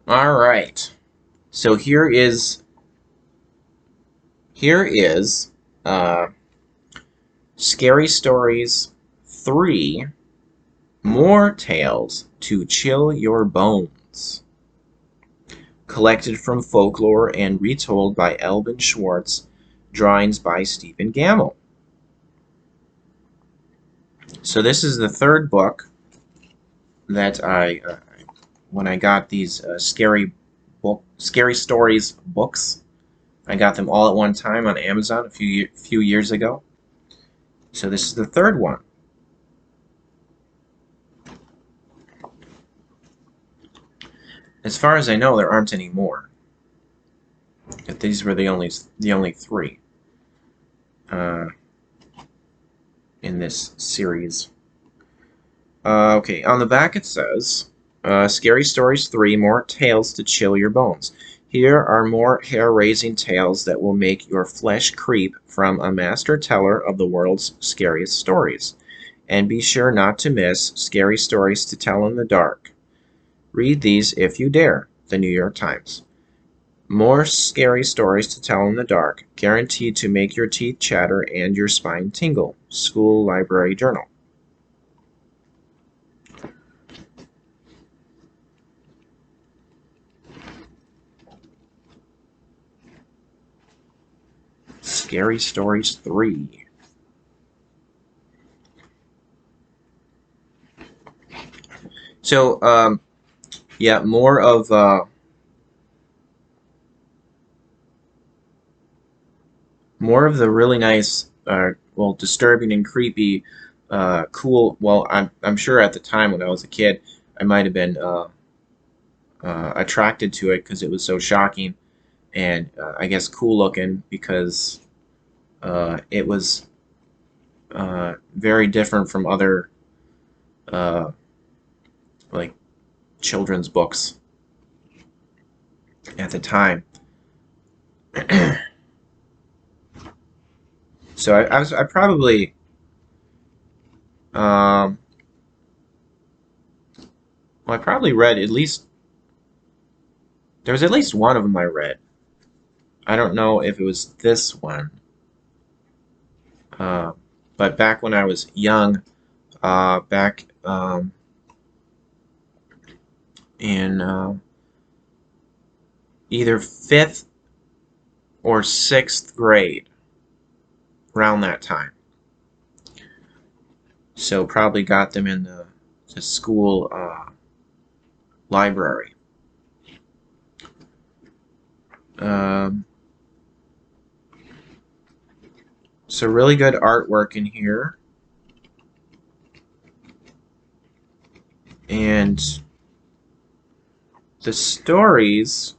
All right. So here is uh, Scary Stories 3 More Tales to Chill Your Bones. Collected from folklore and retold by Alvin Scwartz, drawings by Stephen Gamble. So this is the third book that when I got these scary stories books, I got them all at one time on Amazon a few years ago. So this is the third one. As far as I know, there aren't any more. But these were the only three uh, in this series. Okay, on the back it says, Scary Stories 3 More Tales to Chill Your Bones. Here are more hair-raising tales that will make your flesh creep from a master teller of the world's scariest stories. And be sure not to miss Scary Stories to Tell in the Dark. Read these if you dare. The New York Times. More scary stories to tell in the dark, guaranteed to make your teeth chatter and your spine tingle. School Library Journal. Scary Stories 3. So, yeah, more of the really nice, well, disturbing and creepy, cool. Well, I'm sure at the time when I was a kid, I might have been attracted to it because it was so shocking and I guess cool looking because it was very different from other uh, like children's books at the time. So I probably um, well, I probably read at least there was at least one of them I read. I don't know if it was this one, uh, but back when I was young, back in either fifth or sixth grade, around that time. So probably got them in the school library. Um, so really good artwork in here, and the stories.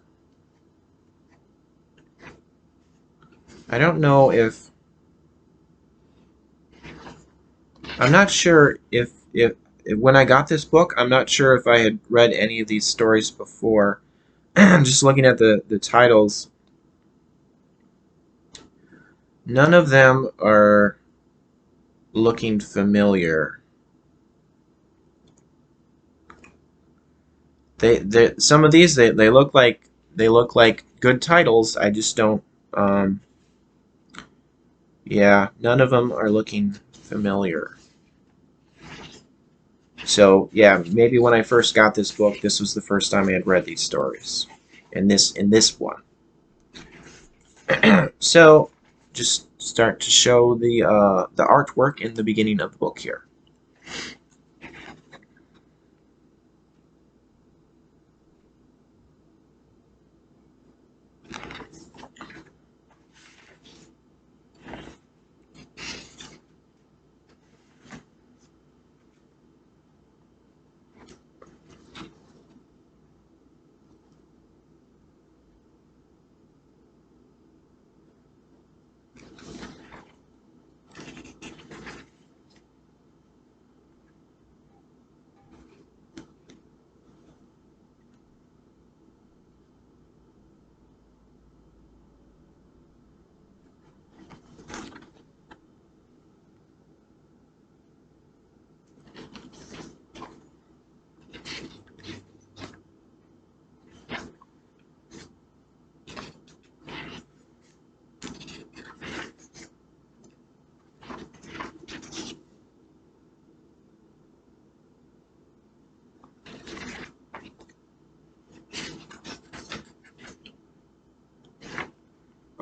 I don't know if I'm not sure if when I got this book, I'm not sure if I had read any of these stories before. Just looking at the titles, none of them are looking familiar. Some of these they look like good titles. I just don't. Um, yeah, none of them are looking familiar. So yeah, maybe when I first got this book, this was the first time I had read these stories. In this one. So just start to show the artwork in the beginning of the book here.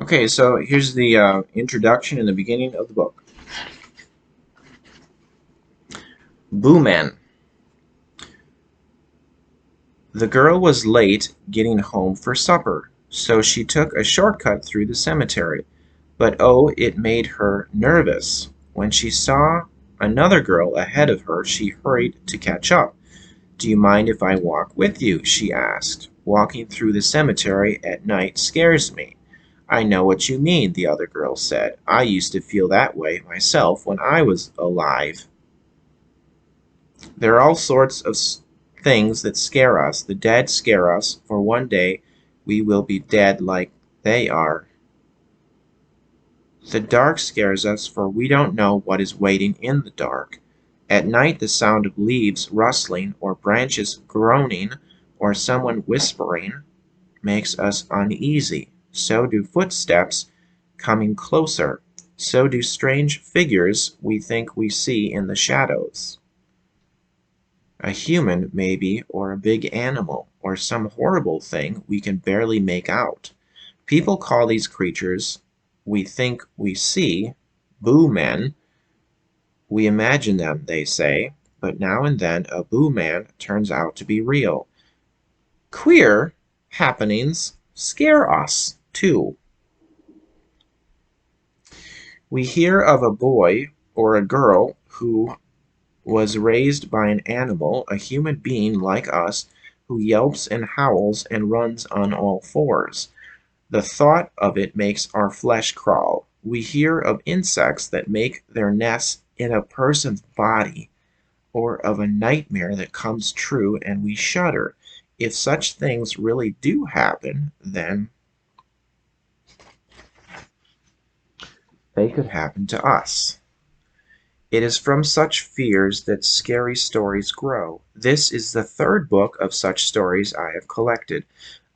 Okay, so here's the introduction and the beginning of the book. Boo Man. The girl was late getting home for supper, so she took a shortcut through the cemetery. But oh, it made her nervous. When she saw another girl ahead of her, she hurried to catch up. "Do you mind if I walk with you?" she asked. "Walking through the cemetery at night scares me." "I know what you mean," the other girl said. "I used to feel that way myself when I was alive." There are all sorts of things that scare us. The dead scare us, for one day we will be dead like they are. The dark scares us, for we don't know what is waiting in the dark. At night the sound of leaves rustling, or branches groaning, or someone whispering makes us uneasy. So do footsteps coming closer. So do strange figures we think we see in the shadows. A human, maybe, or a big animal, or some horrible thing we can barely make out. People call these creatures we think we see boo men. We imagine them, they say, but now and then a boo man turns out to be real. Queer happenings scare us, too. We hear of a boy or a girl who was raised by an animal, a human being like us, who yelps and howls and runs on all fours. The thought of it makes our flesh crawl. We hear of insects that make their nests in a person's body, or of a nightmare that comes true, and we shudder. If such things really do happen, then they could happen to us. It is from such fears that scary stories grow. This is the third book of such stories I have collected.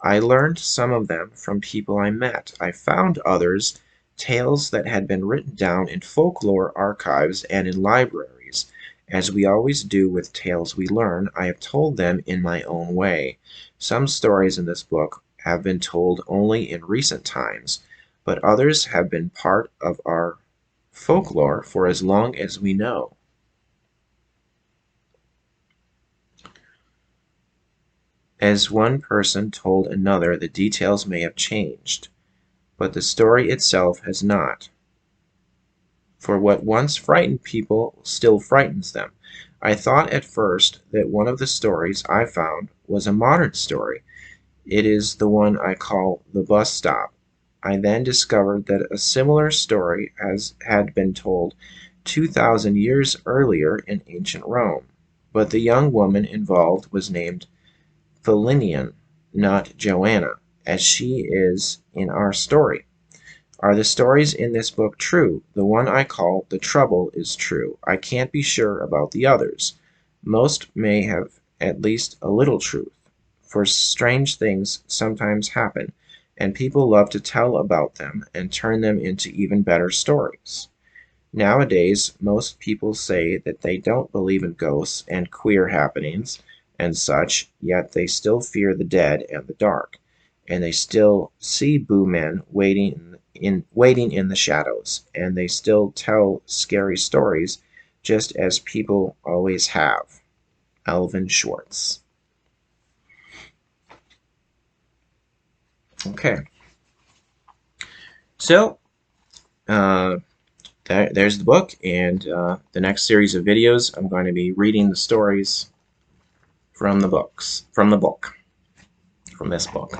I learned some of them from people I met. I found others, tales that had been written down in folklore archives and in libraries. As we always do with tales we learn, I have told them in my own way. Some stories in this book have been told only in recent times, but others have been part of our folklore for as long as we know. As one person told another, the details may have changed, but the story itself has not. For what once frightened people still frightens them. I thought at first that one of the stories I found was a modern story. It is the one I call The Bus Stop. I then discovered that a similar story had been told 2,000 years earlier in ancient Rome, but the young woman involved was named Philinian, not Joanna, as she is in our story. Are the stories in this book true? The one I call The Trouble is true. I can't be sure about the others. Most may have at least a little truth, for strange things sometimes happen, and people love to tell about them and turn them into even better stories. Nowadays, most people say that they don't believe in ghosts and queer happenings and such, yet they still fear the dead and the dark, and they still see boo men waiting in the shadows, and they still tell scary stories just as people always have. Alvin Scwartz. Okay, so there's the book, and the next series of videos I'm going to be reading the stories from the book, from this book.